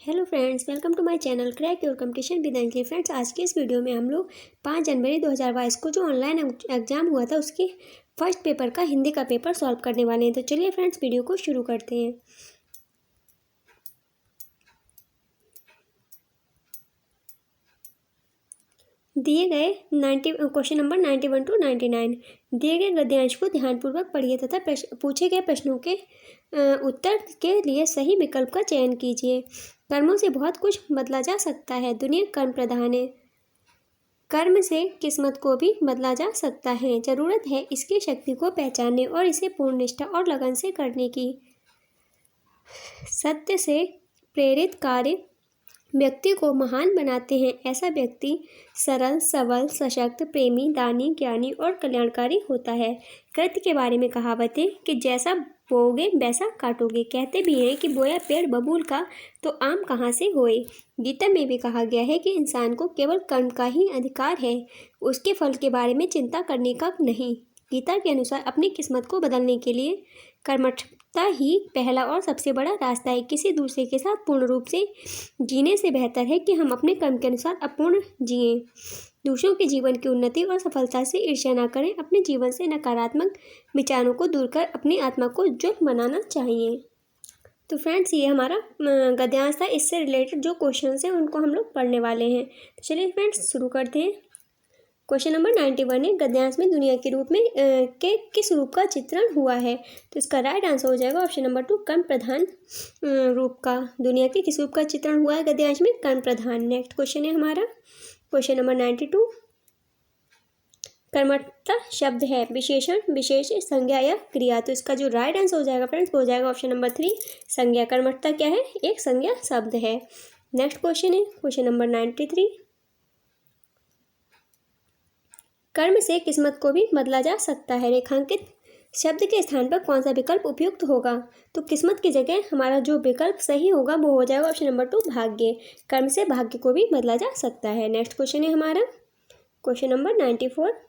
Hello friends, welcome to my channel crack your competition with Anjali. Friends, आज की इस video में हम लोग 5 जनवरी 2022 को जो ऑनलाइन एग्जाम हुआ था उसके फर्स्ट पेपर का हिंदी का पेपर सॉल्व करने वाले हैं। तो चलिए फ्रेंड्स, वीडियो को शुरू करते हैं। दिए गए क्वेश्चन नंबर 91 टू 99 दिए गए गद्यांश को ध्यानपूर्वक पढ़िए तथा पूछे गए प्रश्नों के उत्तर के लिए सही विकल्प का चयन कीजिए। कर्मों से बहुत कुछ बदला जा सकता है। दुनिया कर्म प्रधान है। कर्म से किस्मत को भी बदला जा सकता है। जरूरत है इसकी शक्ति को पहचानने और इसे पूर्ण निष्ठा और लगन से करने की। सत्य से प्रेरित कार्य व्यक्ति को महान बनाते हैं। ऐसा व्यक्ति सरल, सबल, सशक्त, प्रेमी, दानी, ज्ञानी और कल्याणकारी होता है। कृत्य के बारे में कहावत है कि जैसा बोओगे वैसा काटोगे। कहते भी हैं कि बोया पेड़ बबूल का तो आम कहाँ से होए। गीता में भी कहा गया है कि इंसान को केवल कर्म का ही अधिकार है, उसके फल के बारे में चिंता करने का नहीं। गीता के अनुसार अपनी किस्मत को बदलने के लिए कर्मठता ही पहला और सबसे बड़ा रास्ता है। किसी दूसरे के साथ पूर्ण रूप से जीने से बेहतर है कि हम अपने कर्म के अनुसार अपूर्ण जिएं। दूसरों के जीवन की उन्नति और सफलता से ईर्ष्या न करें। अपने जीवन से नकारात्मक विचारों को दूर कर अपनी आत्मा को उज्ज्वल बनाना चाहिए। तो फ्रेंड्स, ये हमारा गद्यांश था। इससे रिलेटेड जो क्वेश्चन हैं उनको हम लोग पढ़ने वाले हैं। तो चलिए फ्रेंड्स, शुरू करते हैं। क्वेश्चन नंबर 91 है, गद्यांश में दुनिया के रूप में के किस रूप का चित्रण हुआ है। तो इसका राइट आंसर हो जाएगा ऑप्शन नंबर 2, कर्म प्रधान रूप का। दुनिया के किस रूप का चित्रण हुआ है गद्यांश में? कर्म प्रधान। नेक्स्ट क्वेश्चन है हमारा क्वेश्चन नंबर 92। कर्मठता शब्द है विशेषण, विशेष, संज्ञा या क्रिया। तो इसका जो राइट आंसर हो जाएगा फ्रेंड्स, हो जाएगा ऑप्शन नंबर 3, संज्ञा। कर्मठता क्या है? एक संज्ञा शब्द है। नेक्स्ट क्वेश्चन है क्वेश्चन नंबर 93। कर्म से किस्मत को भी बदला जा सकता है। रेखांकित शब्द के स्थान पर कौन सा विकल्प उपयुक्त होगा? तो किस्मत की जगह हमारा जो विकल्प सही होगा वो हो जाएगा ऑप्शन नंबर 2, भाग्य। कर्म से भाग्य को भी बदला जा सकता है। नेक्स्ट क्वेश्चन है हमारा क्वेश्चन नंबर 94।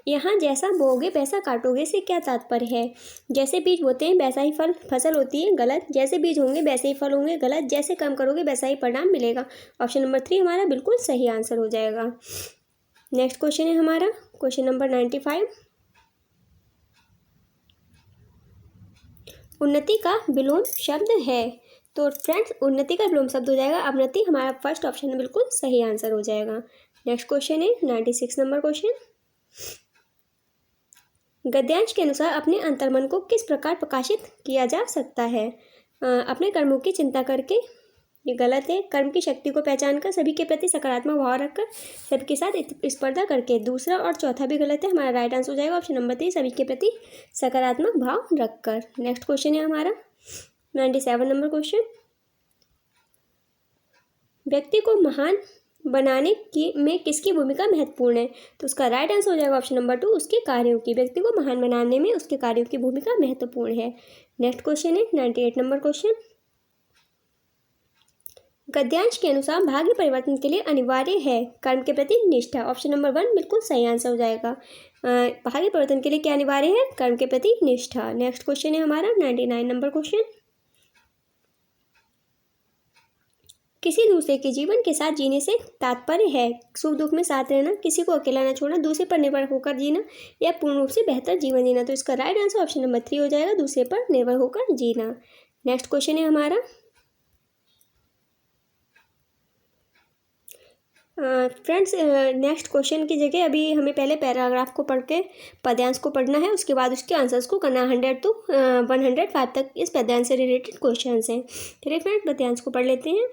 यहाँ जैसा बोओगे वैसा काटोगे से क्या तात्पर्य है? जैसे बीज बोते हैं वैसा ही फसल होती है, गलत। जैसे बीज होंगे वैसे ही फल होंगे, गलत। जैसे काम करोगे वैसा ही परिणाम मिलेगा। ऑप्शन नंबर 3 हमारा बिल्कुल सही आंसर हो जाएगा। नेक्स्ट क्वेश्चन है हमारा क्वेश्चन नंबर 95। उन्नति का विलोम शब्द है। तो फ्रेंड्स, उन्नति का विलोम शब्द हो जाएगा अवनति। हमारा फर्स्ट ऑप्शन बिल्कुल सही आंसर हो जाएगा। नेक्स्ट क्वेश्चन है 96 नंबर क्वेश्चन। गद्यांश के अनुसार अपने अंतर्मन को किस प्रकार प्रकाशित किया जा सकता है? अपने कर्मों की चिंता करके, ये गलत है। कर्म की शक्ति को पहचानकर, सभी के प्रति सकारात्मक भाव रखकर, सबके साथ स्पर्धा करके। दूसरा और चौथा भी गलत है। हमारा राइट आंसर हो जाएगा ऑप्शन नंबर 3, सभी के प्रति सकारात्मक भाव रखकर। नेक्स्ट क्वेश्चन है हमारा 97 नंबर क्वेश्चन। व्यक्ति को महान बनाने की में किसकी भूमिका महत्वपूर्ण है? तो उसका राइट आंसर हो जाएगा ऑप्शन नंबर 2, उसके कार्यों की। व्यक्ति को महान बनाने में उसके कार्यों की भूमिका महत्वपूर्ण है। नेक्स्ट क्वेश्चन है 98 नंबर क्वेश्चन। गद्यांश के अनुसार भाग्य परिवर्तन के लिए अनिवार्य है कर्म के प्रति निष्ठा। ऑप्शन नंबर 1 बिल्कुल सही आंसर हो जाएगा। भाग्य परिवर्तन के लिए क्या अनिवार्य है? कर्म के प्रति निष्ठा। नेक्स्ट क्वेश्चन है हमारा 99 नंबर क्वेश्चन। किसी दूसरे के जीवन के साथ जीने से तात्पर्य है सुख दुख में साथ रहना, किसी को अकेला न छोड़ना, दूसरे पर निर्भर होकर जीना या पूर्ण रूप से बेहतर जीवन जीना। तो इसका राइट आंसर ऑप्शन नंबर 3 हो जाएगा, दूसरे पर निर्भर होकर जीना। नेक्स्ट क्वेश्चन है हमारा फ्रेंड्स, नेक्स्ट क्वेश्चन की जगह अभी हमें पहले पैराग्राफ को पढ़ के पद्यांश को पढ़ना है, उसके बाद उसके आंसर्स को करना। 100 to 105 तक इस पद्यांश से रिलेटेड क्वेश्चन हैं। चलिए फ्रेंड्स, पद्यांश को पढ़ लेते हैं।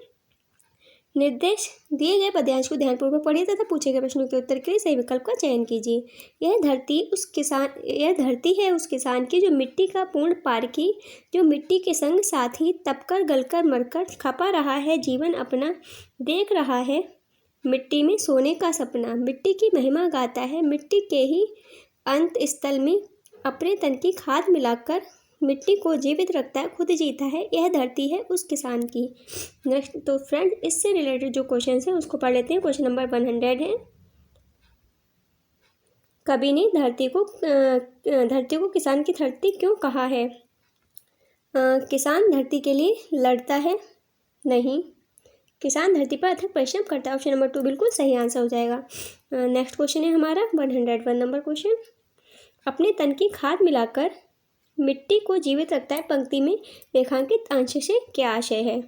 निर्देश दिए गए पद्यांश को ध्यानपूर्वक पढ़िए तथा पूछे गए प्रश्नों के उत्तर के लिए सही विकल्प का चयन कीजिए। यह धरती है उस किसान की जो मिट्टी का पूर्ण पारखी, जो मिट्टी के संग साथी, तपकर गलकर मरकर खपा रहा है जीवन अपना, देख रहा है मिट्टी में सोने का सपना। मिट्टी की महिमा गाता है, मिट्टी के ही अंत स्थल में अपने तन की खाद मिलाकर मिट्टी को जीवित रखता है, खुद जीता है। यह धरती है उस किसान की। नेक्स्ट, तो फ्रेंड, इससे रिलेटेड जो क्वेश्चन हैं उसको पढ़ लेते हैं। क्वेश्चन नंबर 100 है, कवि ने धरती को किसान की धरती क्यों कहा है? किसान धरती के लिए लड़ता है, नहीं। किसान धरती पर अथक परिश्रम करता है, ऑप्शन नंबर 2 बिल्कुल सही आंसर हो जाएगा। नेक्स्ट क्वेश्चन है हमारा 101 नंबर क्वेश्चन। अपने तन की खाद मिलाकर मिट्टी को जीवित रखता है, पंक्ति में रेखांकित अंश से क्या आशय है?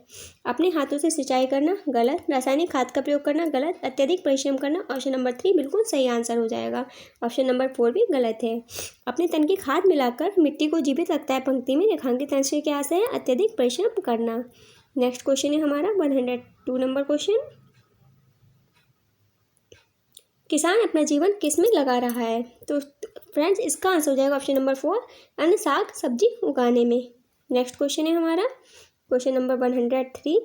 अपने हाथों से सिंचाई करना, गलत। रासायनिक खाद का प्रयोग करना, गलत। अत्यधिक परिश्रम करना, ऑप्शन नंबर 3 बिल्कुल सही आंसर हो जाएगा। ऑप्शन नंबर 4 भी गलत है। अपने तन की खाद मिलाकर मिट्टी को जीवित रखता है, पंक्ति में रेखांकित अंश से क्या आशय है? अत्यधिक परिश्रम करना। नेक्स्ट क्वेश्चन है हमारा 102 नंबर क्वेश्चन। किसान अपना जीवन किस में लगा रहा है? तो फ्रेंड्स इसका आंसर हो जाएगा ऑप्शन नंबर 4, अन्न साग सब्जी उगाने में। नेक्स्ट क्वेश्चन है हमारा क्वेश्चन नंबर 103।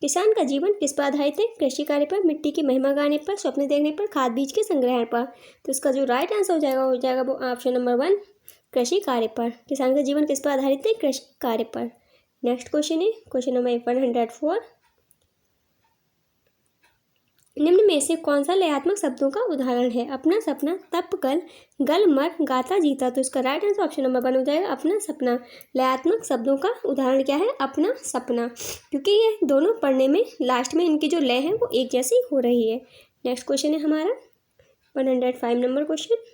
किसान का जीवन किस पर आधारित है? कृषि कार्य पर, मिट्टी की महिमा गाने पर, स्वप्न देखने पर, खाद बीज के संग्रहण पर। तो इसका जो राइट आंसर हो जाएगा वो ऑप्शन नंबर 1, कृषि कार्य पर। किसान का जीवन किस पर आधारित है? कृषि कार्य पर। नेक्स्ट क्वेश्चन है क्वेश्चन नंबर 104। निम्न में से कौन सा लयात्मक शब्दों का उदाहरण है? अपना सपना, तप कल, गल मर, गाता जीता। तो इसका राइट आंसर ऑप्शन नंबर 1 हो जाएगा, अपना सपना। लयात्मक शब्दों का उदाहरण क्या है? अपना सपना, क्योंकि ये दोनों पढ़ने में लास्ट में इनकी जो लय है वो एक जैसी हो रही है। नेक्स्ट क्वेश्चन है हमारा 105 नंबर क्वेश्चन।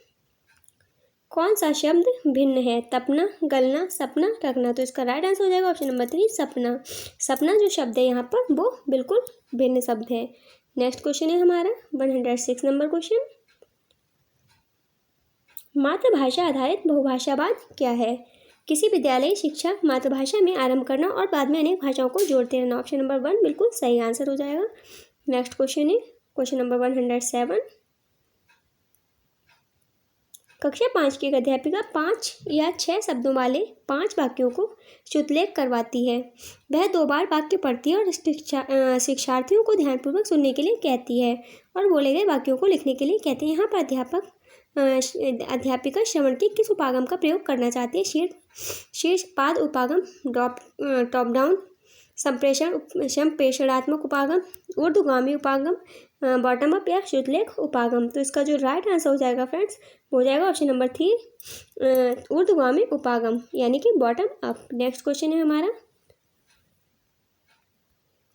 कौन सा शब्द भिन्न है? तपना, गलना, सपना, रखना। तो इसका राइट आंसर हो जाएगा ऑप्शन नंबर 3, सपना। सपना जो शब्द है यहाँ पर वो बिल्कुल भिन्न शब्द है। नेक्स्ट क्वेश्चन है हमारा 106 नंबर क्वेश्चन। मातृभाषा आधारित बहुभाषावाद क्या है? किसी विद्यालय शिक्षा मातृभाषा में आरंभ करना और बाद में अनेक भाषाओं को जोड़ते रहना। ऑप्शन नंबर 1 बिल्कुल सही आंसर हो जाएगा। नेक्स्ट क्वेश्चन है क्वेश्चन नंबर 107। कक्षा 5 की एक अध्यापिका 5 या 6 शब्दों वाले 5 वाक्यों को शुद्धलेख करवाती है। वह 2 बार वाक्य पढ़ती है और शिक्षार्थियों को ध्यानपूर्वक सुनने के लिए कहती है और बोले गए वाक्यों को लिखने के लिए कहती है। यहाँ पर अध्यापिका श्रवण के किस उपागम का प्रयोग करना चाहती है? शीर्ष पाद उपागम, टॉप डाउन, संप्रेषणात्मक उपागम, ऊर्ध्वगामी उपागम, बॉटम अप या शुद्धलेख उपागम। तो इसका जो राइट आंसर हो जाएगा फ्रेंड्स हो जाएगा ऑप्शन नंबर 3, ऊर्ध्वगामी उपागम यानी कि बॉटम अप। नेक्स्ट क्वेश्चन है हमारा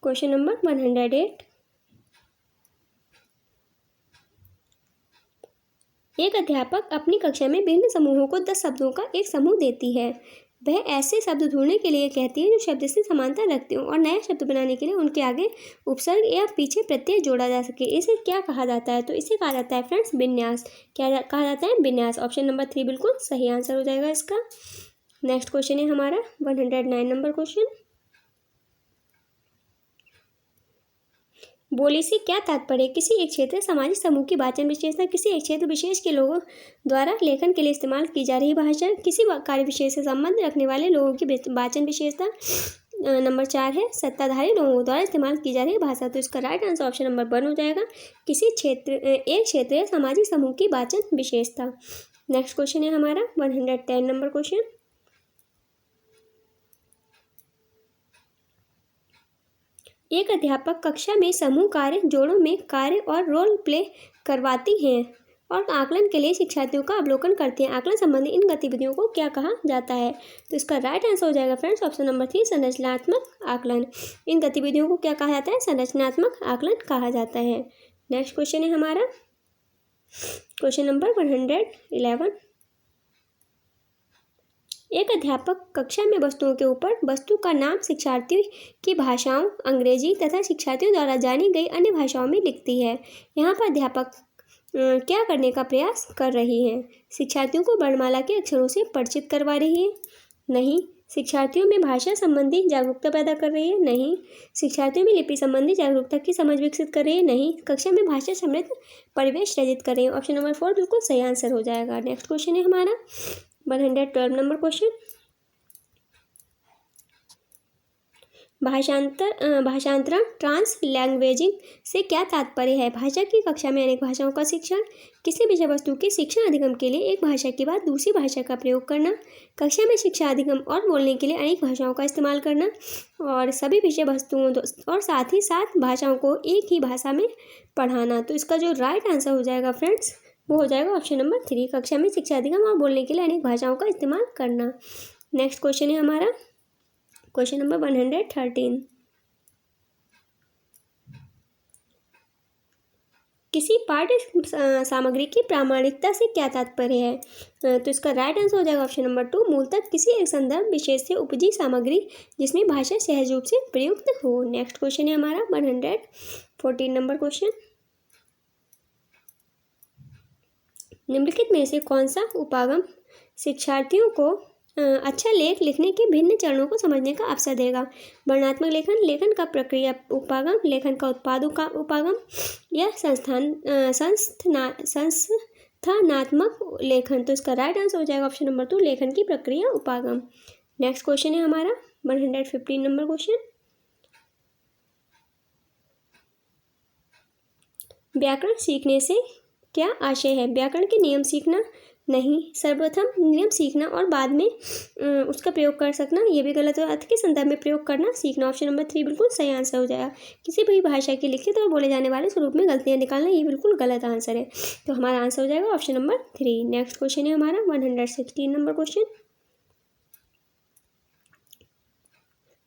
क्वेश्चन नंबर 108। एक अध्यापक अपनी कक्षा में विभिन्न समूहों को 10 शब्दों का एक समूह देती है। वह ऐसे शब्द ढूंढने के लिए कहती है जो शब्द से समानता रखते हो और नया शब्द बनाने के लिए उनके आगे उपसर्ग या पीछे प्रत्यय जोड़ा जा सके। इसे क्या कहा जाता है? तो इसे कहा जाता है फ्रेंड्स विन्यास। क्या कहा जाता है? विन्यास। ऑप्शन नंबर 3 बिल्कुल सही आंसर हो जाएगा इसका। नेक्स्ट क्वेश्चन है हमारा 109 नंबर क्वेश्चन। बोली से क्या तात्पर्य? किसी एक क्षेत्र सामाजिक समूह की वाचन विशेषता, किसी एक क्षेत्र विशेष के लोगों द्वारा लेखन के लिए इस्तेमाल की जा रही भाषा, किसी कार्य विशेष से संबंध रखने वाले लोगों की वाचन विशेषता। नंबर 4 है सत्ताधारी लोगों द्वारा इस्तेमाल की जा रही भाषा। तो इसका राइट आंसर ऑप्शन नंबर 1 हो जाएगा, किसी एक क्षेत्र या सामाजिक समूह की वाचन विशेषता। नेक्स्ट क्वेश्चन है हमारा 110 नंबर क्वेश्चन। एक अध्यापक कक्षा में समूह कार्य, जोड़ों में कार्य और रोल प्ले करवाती हैं और आकलन के लिए शिक्षार्थियों का अवलोकन करते हैं। आकलन संबंधी इन गतिविधियों को क्या कहा जाता है? तो इसका राइट आंसर हो जाएगा फ्रेंड्स ऑप्शन नंबर 3, संरचनात्मक आकलन। इन गतिविधियों को क्या कहा जाता है? संरचनात्मक आकलन कहा जाता है। नेक्स्ट क्वेश्चन है हमारा क्वेश्चन नंबर 111। एक अध्यापक कक्षा में वस्तुओं के ऊपर वस्तु का नाम शिक्षार्थियों की भाषाओं अंग्रेजी तथा शिक्षार्थियों द्वारा जानी गई अन्य भाषाओं में लिखती है। यहाँ पर अध्यापक क्या करने का प्रयास कर रही है? शिक्षार्थियों को वर्णमाला के अक्षरों से परिचित करवा रही है? नहीं। शिक्षार्थियों में भाषा संबंधी जागरूकता पैदा कर रही है? नहीं। शिक्षार्थियों में लिपि संबंधी जागरूकता की समझ विकसित कर रही है? नहीं। कक्षा में भाषा समृद्ध परिवेश सृजित कर रही है? ऑप्शन नंबर 4 बिल्कुल सही आंसर हो जाएगा। नेक्स्ट क्वेश्चन है हमारा 112 नंबर क्वेश्चन। भाषांतरण ट्रांसलैंग्वेजिंग से क्या तात्पर्य है? भाषा की कक्षा में अनेक भाषाओं का शिक्षण, किसी विषय वस्तु के शिक्षण अधिगम के लिए एक भाषा के बाद दूसरी भाषा का प्रयोग करना, कक्षा में शिक्षा अधिगम और बोलने के लिए अनेक भाषाओं का इस्तेमाल करना और सभी विषय वस्तुओं और साथ ही साथ भाषाओं को एक ही भाषा में पढ़ाना। तो इसका जो राइट आंसर हो जाएगा फ्रेंड्स वो हो जाएगा ऑप्शन नंबर 3, कक्षा में शिक्षा अधिगम और बोलने के लिए अनेक भाषाओं का इस्तेमाल करना। नेक्स्ट क्वेश्चन है हमारा क्वेश्चन नंबर 113। किसी पाठ्य सामग्री की प्रामाणिकता से क्या तात्पर्य है? तो इसका राइट आंसर हो जाएगा ऑप्शन नंबर 2, मूलतः किसी एक संदर्भ विशेष से उपजी सामग्री जिसमें भाषा सहज रूप से प्रयुक्त हो। नेक्स्ट क्वेश्चन है हमारा 114 नंबर क्वेश्चन। निम्नलिखित में से कौन सा उपागम शिक्षार्थियों को अच्छा लेख लिखने के भिन्न चरणों को समझने का अवसर देगा? वर्णनात्मक लेखन, लेखन का प्रक्रिया उपागम, लेखन का उत्पादों का उपागम या संस्थानात्मक लेखन। तो इसका राइट आंसर हो जाएगा ऑप्शन नंबर 2, लेखन की प्रक्रिया उपागम। नेक्स्ट क्वेश्चन है हमारा 115 नंबर क्वेश्चन। व्याकरण सीखने से क्या आशय है? व्याकरण के नियम सीखना नहीं, सर्वप्रथम नियम सीखना और बाद में उसका प्रयोग कर सकना, ये भी गलत है। अर्थ के संदर्भ में प्रयोग करना सीखना, ऑप्शन नंबर 3 बिल्कुल सही आंसर हो जाएगा। किसी भी भाषा के लिखित और बोले जाने वाले स्वरूप में गलतियां निकालना, ये बिल्कुल गलत आंसर है। तो हमारा आंसर हो जाएगा ऑप्शन नंबर 3। नेक्स्ट क्वेश्चन है हमारा 116 नंबर क्वेश्चन।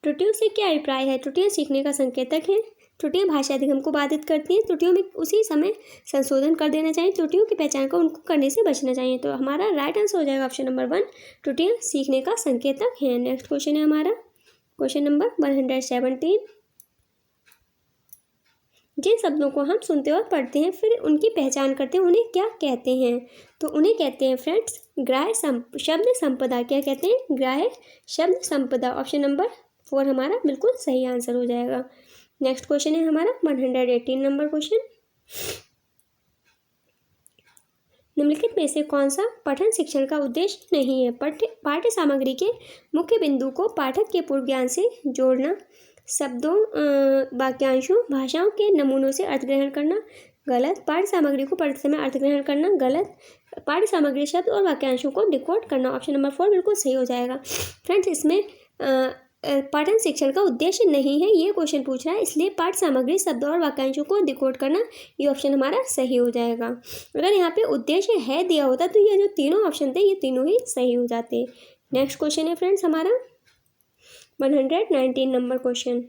त्रुटियों से क्या अभिप्राय है? त्रुटियां सीखने का संकेतक है। त्रुटियां भाषा अधिगम को बाधित करती हैं। त्रुटियों में उसी समय संशोधन कर देना चाहिए। त्रुटियों की पहचान कर उनको करने से बचना चाहिए। तो हमारा राइट आंसर हो जाएगा ऑप्शन नंबर 1, त्रुटियां सीखने का संकेतक है। नेक्स्ट क्वेश्चन है हमारा क्वेश्चन नंबर 117। जिन शब्दों को हम सुनते और पढ़ते हैं फिर उनकी पहचान करते हैं, उन्हें क्या कहते हैं? तो उन्हें कहते हैं फ्रेंड्स ग्राह्य शब्द संपदा। क्या कहते हैं? ग्राह्य शब्द संपदा। ऑप्शन नंबर 4 हमारा बिल्कुल सही आंसर हो जाएगा। नेक्स्ट क्वेश्चन है हमारा 118 नंबर क्वेश्चन। निम्नलिखित में से कौन सा पठन शिक्षण का उद्देश्य नहीं है? पाठ्य सामग्री के मुख्य बिंदु को पाठक के पूर्व ज्ञान से जोड़ना, शब्दों वाक्यांशों भाषाओं के नमूनों से अर्थ ग्रहण करना, गलत। पाठ्य सामग्री को पढ़ते समय अर्थ ग्रहण करना, गलत। पाठ्य सामग्री शब्द और वाक्यांशों को डिकोड करना, ऑप्शन नंबर 4 बिल्कुल सही हो जाएगा। फ्रेंड्स इसमें पठन शिक्षण का उद्देश्य नहीं है, ये क्वेश्चन पूछ रहा है, इसलिए पाठ्य सामग्री शब्द और वाक्यांशों को डिकोड करना, ये ऑप्शन हमारा सही हो जाएगा। अगर यहाँ पे उद्देश्य है दिया होता तो ये जो तीनों ऑप्शन थे ये तीनों ही सही हो जाते। नेक्स्ट क्वेश्चन है फ्रेंड्स हमारा 119 नंबर क्वेश्चन।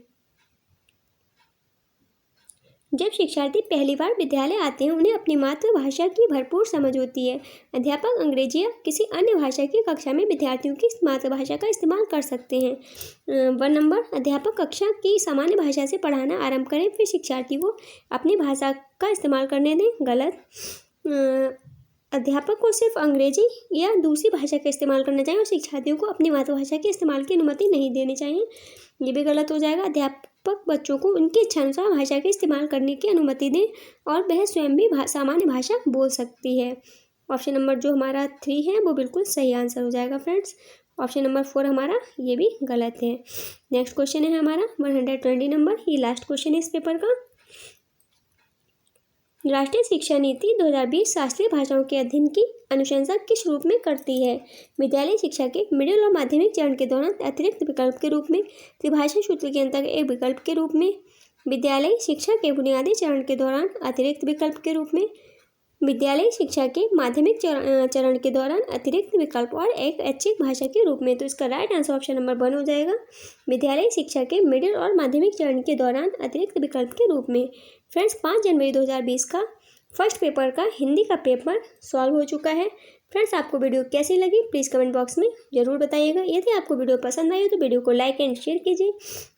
जब शिक्षार्थी पहली बार विद्यालय आते हैं उन्हें अपनी मातृभाषा की भरपूर समझ होती है। अध्यापक अंग्रेजी या किसी अन्य भाषा की कक्षा में विद्यार्थियों की मातृभाषा का इस्तेमाल कर सकते हैं। 1 नंबर, अध्यापक कक्षा की सामान्य भाषा से पढ़ाना आरंभ करें फिर शिक्षार्थी को अपनी भाषा का इस्तेमाल करने दें, गलत। अध्यापक को सिर्फ अंग्रेजी या दूसरी भाषा का इस्तेमाल करना चाहिए और शिक्षार्थियों को अपनी मातृभाषा के इस्तेमाल की अनुमति नहीं देनी चाहिए, ये भी गलत हो जाएगा। अध्यापक बच्चों को उनकी इच्छानुसार भाषा के इस्तेमाल करने की अनुमति दें और वह स्वयं भी सामान्य भाषा बोल सकती है। ऑप्शन नंबर जो हमारा 3 है वो बिल्कुल सही आंसर हो जाएगा फ्रेंड्स। ऑप्शन नंबर 4 हमारा ये भी गलत है। नेक्स्ट क्वेश्चन है हमारा 120 नंबर, ये लास्ट क्वेश्चन है इस पेपर का। राष्ट्रीय शिक्षा नीति 2020 शास्त्रीय भाषाओं के अध्ययन की अनुशंसा किस रूप में करती है? विद्यालय शिक्षा के मिडिल और माध्यमिक चरण के दौरान अतिरिक्त विकल्प के रूप में, त्रिभाषा सूत्र के अंतर्गत एक विकल्प के रूप में, विद्यालय शिक्षा के बुनियादी चरण के दौरान अतिरिक्त विकल्प के रूप में, विद्यालय शिक्षा के माध्यमिक चरण के दौरान अतिरिक्त विकल्प और एक ऐच्छिक भाषा के रूप में। तो इसका राइट आंसर ऑप्शन नंबर 1 हो जाएगा, विद्यालय शिक्षा के मिडिल और माध्यमिक चरण के दौरान अतिरिक्त विकल्प के रूप में। फ्रेंड्स 5 जनवरी 2020 का फर्स्ट पेपर का हिंदी का पेपर सॉल्व हो चुका है। फ्रेंड्स आपको वीडियो कैसी लगी प्लीज़ कमेंट बॉक्स में ज़रूर बताइएगा। यदि आपको वीडियो पसंद आई हो तो वीडियो को लाइक एंड शेयर कीजिए।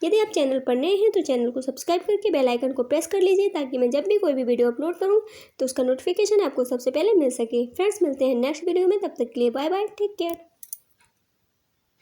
यदि आप चैनल पर नए हैं तो चैनल को सब्सक्राइब करके बेल आइकन को प्रेस कर लीजिए ताकि मैं जब भी कोई भी वीडियो अपलोड करूं तो उसका नोटिफिकेशन आपको सबसे पहले मिल सके। फ्रेंड्स मिलते हैं नेक्स्ट वीडियो में, तब तक के लिए बाय बाय, टेक केयर।